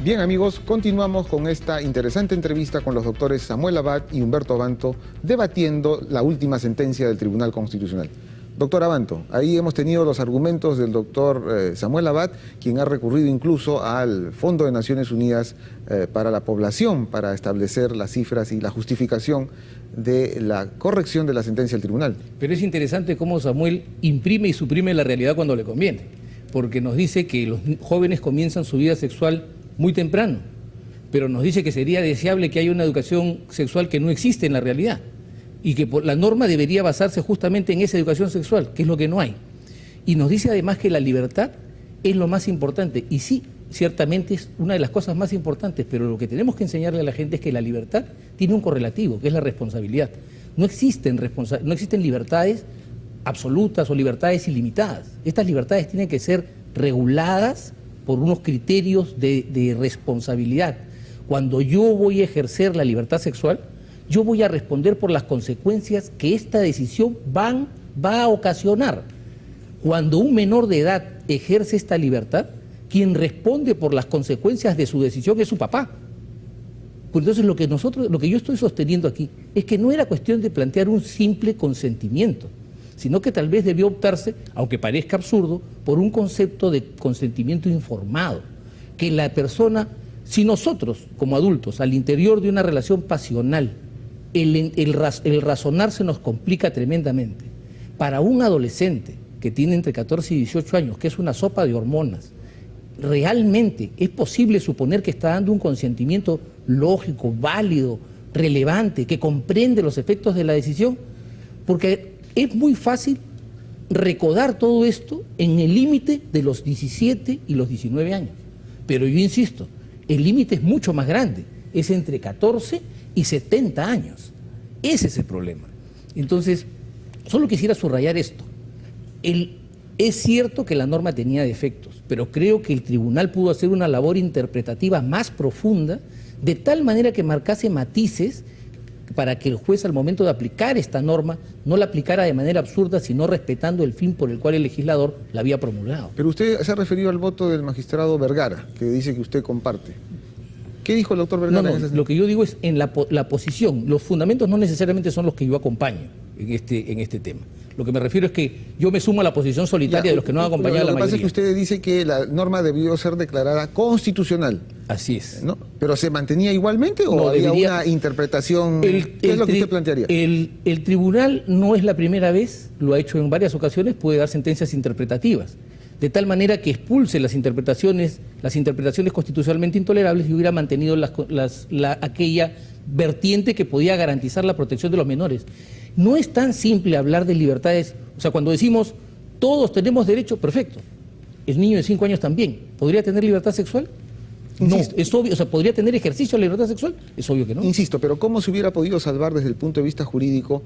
Bien amigos, continuamos con esta interesante entrevista con los doctores Samuel Abad y Humberto Abanto debatiendo la última sentencia del Tribunal Constitucional. Doctor Abanto, ahí hemos tenido los argumentos del doctor Samuel Abad, quien ha recurrido incluso al Fondo de Naciones Unidas para la población para establecer las cifras y la justificación de la corrección de la sentencia del tribunal. Pero es interesante cómo Samuel imprime y suprime la realidad cuando le conviene, porque nos dice que los jóvenes comienzan su vida sexual muy temprano, pero nos dice que sería deseable que haya una educación sexual que no existe en la realidad y que la norma debería basarse justamente en esa educación sexual, que es lo que no hay. Y nos dice además que la libertad es lo más importante, y sí, ciertamente es una de las cosas más importantes, pero lo que tenemos que enseñarle a la gente es que la libertad tiene un correlativo, que es la responsabilidad. No existen libertades absolutas o libertades ilimitadas. Estas libertades tienen que ser reguladas por unos criterios de responsabilidad. Cuando yo voy a ejercer la libertad sexual, yo voy a responder por las consecuencias que esta decisión va a ocasionar. Cuando un menor de edad ejerce esta libertad, quien responde por las consecuencias de su decisión es su papá. Pues entonces lo que yo estoy sosteniendo aquí es que no era cuestión de plantear un simple consentimiento, sino que tal vez debió optarse, aunque parezca absurdo, por un concepto de consentimiento informado, que la persona, si nosotros como adultos al interior de una relación pasional, el razonar se nos complica tremendamente, para un adolescente que tiene entre 14 y 18 años, que es una sopa de hormonas, realmente es posible suponer que está dando un consentimiento lógico, válido, relevante, que comprende los efectos de la decisión, porque es muy fácil recordar todo esto en el límite de los 17 y los 19 años. Pero yo insisto, el límite es mucho más grande, es entre 14 y 70 años. Ese es el problema. Entonces, solo quisiera subrayar esto. Es cierto que la norma tenía defectos, pero creo que el tribunal pudo hacer una labor interpretativa más profunda, de tal manera que marcase matices para que el juez al momento de aplicar esta norma no la aplicara de manera absurda, sino respetando el fin por el cual el legislador la había promulgado. Pero usted se ha referido al voto del magistrado Vergara, que dice que usted comparte. ¿Qué dijo el doctor Vergara? No, lo que yo digo es en la posición. Los fundamentos no necesariamente son los que yo acompaño en este tema. Lo que me refiero es que yo me sumo a la posición solitaria de los que no han acompañado a la mayoría. Lo que pasa es que usted dice que la norma debió ser declarada constitucional. Así es. ¿No? ¿Pero se mantenía igualmente o había una interpretación? ¿Qué es lo que usted plantearía? El tribunal no es la primera vez, lo ha hecho en varias ocasiones, puede dar sentencias interpretativas, de tal manera que expulse las interpretaciones constitucionalmente intolerables y hubiera mantenido aquella vertiente que podía garantizar la protección de los menores. No es tan simple hablar de libertades, o sea, cuando decimos todos tenemos derecho, perfecto, el niño de 5 años también, ¿podría tener libertad sexual? No, es obvio, o sea, ¿podría tener ejercicio de la libertad sexual? Es obvio que no. Insisto, pero ¿cómo se hubiera podido salvar desde el punto de vista jurídico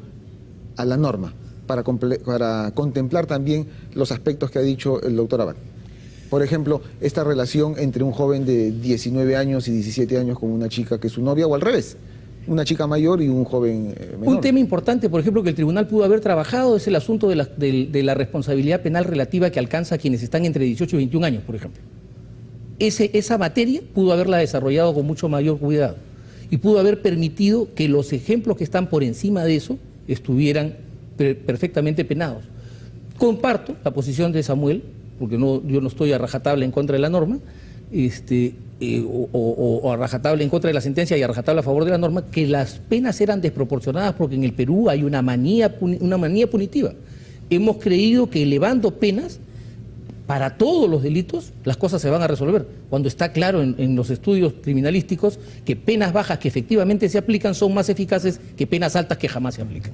a la norma para contemplar también los aspectos que ha dicho el doctor Abad? Por ejemplo, esta relación entre un joven de 19 años y 17 años con una chica que es su novia, o al revés, una chica mayor y un joven menor. Un tema importante, por ejemplo, que el tribunal pudo haber trabajado es el asunto de la responsabilidad penal relativa que alcanza a quienes están entre 18 y 21 años, por ejemplo. Esa materia pudo haberla desarrollado con mucho mayor cuidado y pudo haber permitido que los ejemplos que están por encima de eso estuvieran perfectamente penados. Comparto la posición de Samuel, porque yo no estoy a rajatabla en contra de la norma, o a rajatabla en contra de la sentencia y a rajatabla a favor de la norma, que las penas eran desproporcionadas porque en el Perú hay una manía punitiva. Hemos creído que elevando penas para todos los delitos las cosas se van a resolver, cuando está claro en los estudios criminalísticos que penas bajas que efectivamente se aplican son más eficaces que penas altas que jamás se aplican.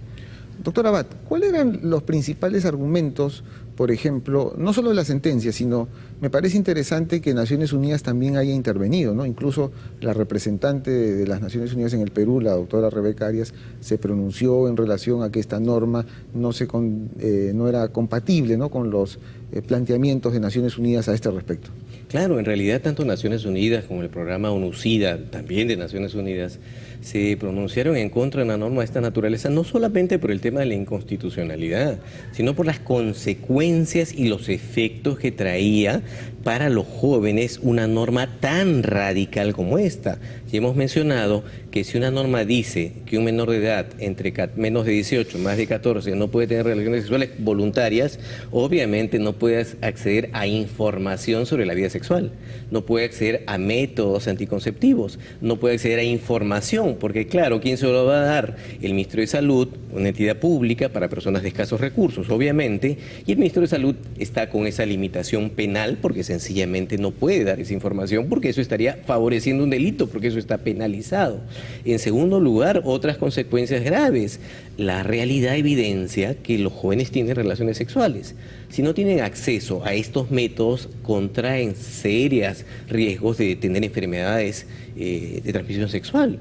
Doctor Abad, ¿cuáles eran los principales argumentos, por ejemplo, no solo de la sentencia, sino me parece interesante que Naciones Unidas también haya intervenido, ¿no? Incluso la representante de las Naciones Unidas en el Perú, la doctora Rebeca Arias, se pronunció en relación a que esta norma no era compatible, ¿no?, con los planteamientos de Naciones Unidas a este respecto. Claro, en realidad tanto Naciones Unidas como el programa ONUCIDA, también de Naciones Unidas, se pronunciaron en contra de una norma de esta naturaleza, no solamente por el tema de la inconstitucionalidad, sino por las consecuencias y los efectos que traía para los jóvenes una norma tan radical como esta. Y hemos mencionado que si una norma dice que un menor de edad entre menos de 18, más de 14, no puede tener relaciones sexuales voluntarias, obviamente no puede acceder a información sobre la vida sexual, no puede acceder a métodos anticonceptivos, no puede acceder a información, porque claro, ¿quién se lo va a dar? El Ministerio de Salud, una entidad pública para personas de escasos recursos, obviamente, y el Ministerio de Salud está con esa limitación penal porque sencillamente no puede dar esa información porque eso estaría favoreciendo un delito, porque eso está penalizado. En segundo lugar, otras consecuencias graves. La realidad evidencia que los jóvenes tienen relaciones sexuales. Si no tienen acceso a estos métodos, contraen serios riesgos de tener enfermedades de transmisión sexual.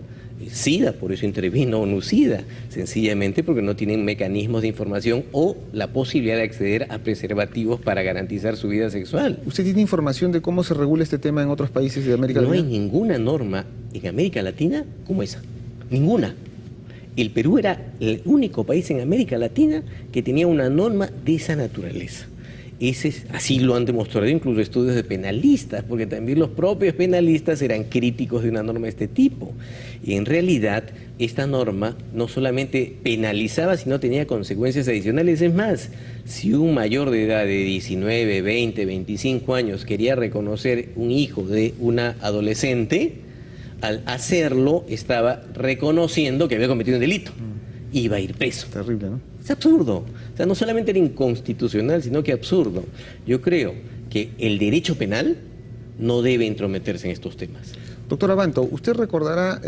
SIDA, por eso intervino ONU-SIDA, sencillamente porque no tienen mecanismos de información o la posibilidad de acceder a preservativos para garantizar su vida sexual. ¿Usted tiene información de cómo se regula este tema en otros países de América Latina? No hay ninguna norma en América Latina como esa, ninguna. El Perú era el único país en América Latina que tenía una norma de esa naturaleza. Así lo han demostrado incluso estudios de penalistas, porque también los propios penalistas eran críticos de una norma de este tipo. Y en realidad, esta norma no solamente penalizaba, sino tenía consecuencias adicionales. Es más, si un mayor de edad de 19, 20, 25 años quería reconocer un hijo de una adolescente, al hacerlo estaba reconociendo que había cometido un delito. Iba a ir preso. Terrible, ¿no? Es absurdo. O sea, no solamente era inconstitucional, sino que absurdo. Yo creo que el derecho penal no debe intrometerse en estos temas. Doctor Abanto, ¿usted recordará,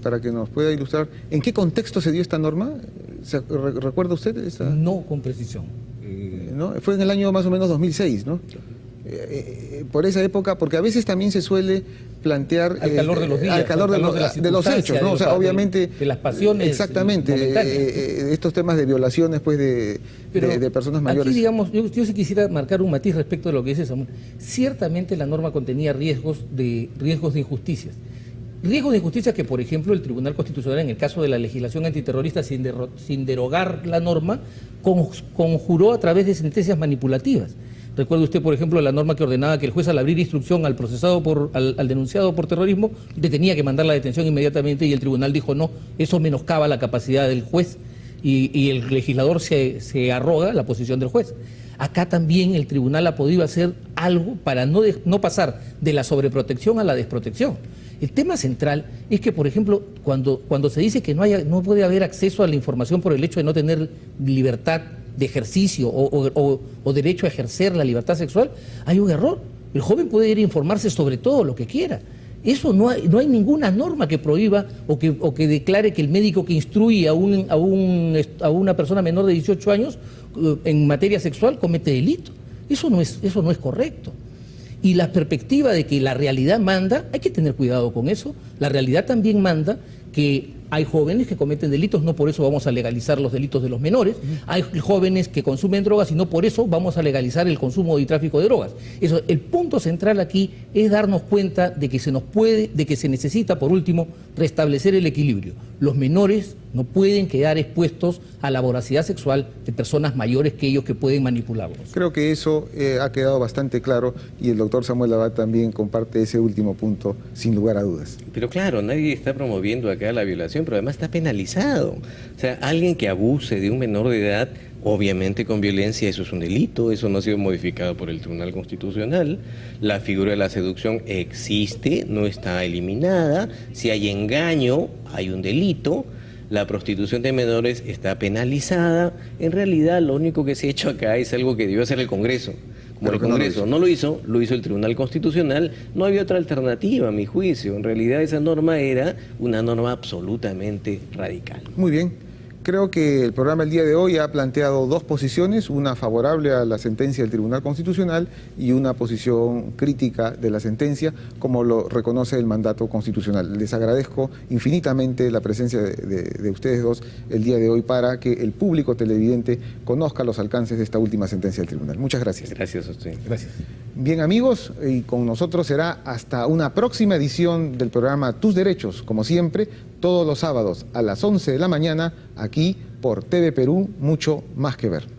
para que nos pueda ilustrar, en qué contexto se dio esta norma? ¿Recuerda usted esa? No con precisión. ¿No? Fue en el año más o menos 2006, ¿no? Por esa época, porque a veces también se suele plantear al calor de los días, al calor de los hechos, ¿no? O sea, obviamente de las pasiones, exactamente, estos temas de violaciones pues de personas mayores. Aquí, digamos, yo sí quisiera marcar un matiz respecto de lo que dice Samuel. Ciertamente la norma contenía riesgos de injusticias. Riesgos de injusticia que, por ejemplo, el Tribunal Constitucional, en el caso de la legislación antiterrorista, sin derogar la norma, conjuró a través de sentencias manipulativas. Recuerde usted, por ejemplo, la norma que ordenaba que el juez, al abrir instrucción al procesado al denunciado por terrorismo, tenía que mandar la detención inmediatamente, y el tribunal dijo no, eso menoscaba la capacidad del juez, y el legislador se arroga la posición del juez. Acá también el tribunal ha podido hacer algo para no pasar de la sobreprotección a la desprotección. El tema central es que, por ejemplo, cuando se dice que no puede haber acceso a la información por el hecho de no tener libertad de ejercicio o derecho a ejercer la libertad sexual, hay un error. El joven puede ir a informarse sobre todo lo que quiera. Eso no hay ninguna norma que prohíba o que declare que el médico que instruye a una persona menor de 18 años en materia sexual comete delito. Eso no es correcto. Y la perspectiva de que la realidad manda, hay que tener cuidado con eso. La realidad también manda que hay jóvenes que cometen delitos, no por eso vamos a legalizar los delitos de los menores. Hay jóvenes que consumen drogas y no por eso vamos a legalizar el consumo y tráfico de drogas. El punto central aquí es darnos cuenta de que se necesita, por último, restablecer el equilibrio. Los menores no pueden quedar expuestos a la voracidad sexual de personas mayores que ellos, que pueden manipularlos. Creo que eso ha quedado bastante claro, y el doctor Samuel Abad también comparte ese último punto, sin lugar a dudas. Pero claro, nadie está promoviendo acá la violación, pero además está penalizado. O sea, alguien que abuse de un menor de edad, obviamente con violencia, eso es un delito, eso no ha sido modificado por el Tribunal Constitucional. La figura de la seducción existe, no está eliminada. Si hay engaño, hay un delito. La prostitución de menores está penalizada. En realidad, lo único que se ha hecho acá es algo que debió hacer el Congreso. Como el Congreso no lo hizo el Tribunal Constitucional. No había otra alternativa, a mi juicio. En realidad, esa norma era una norma absolutamente radical. Muy bien. Creo que el programa el día de hoy ha planteado dos posiciones, una favorable a la sentencia del Tribunal Constitucional y una posición crítica de la sentencia, como lo reconoce el mandato constitucional. Les agradezco infinitamente la presencia de ustedes dos el día de hoy para que el público televidente conozca los alcances de esta última sentencia del Tribunal. Muchas gracias. Gracias a usted. Gracias. Bien, amigos, y con nosotros será hasta una próxima edición del programa Tus Derechos, como siempre, todos los sábados a las 11 de la mañana, aquí por TV Perú, Mucho Más que Ver.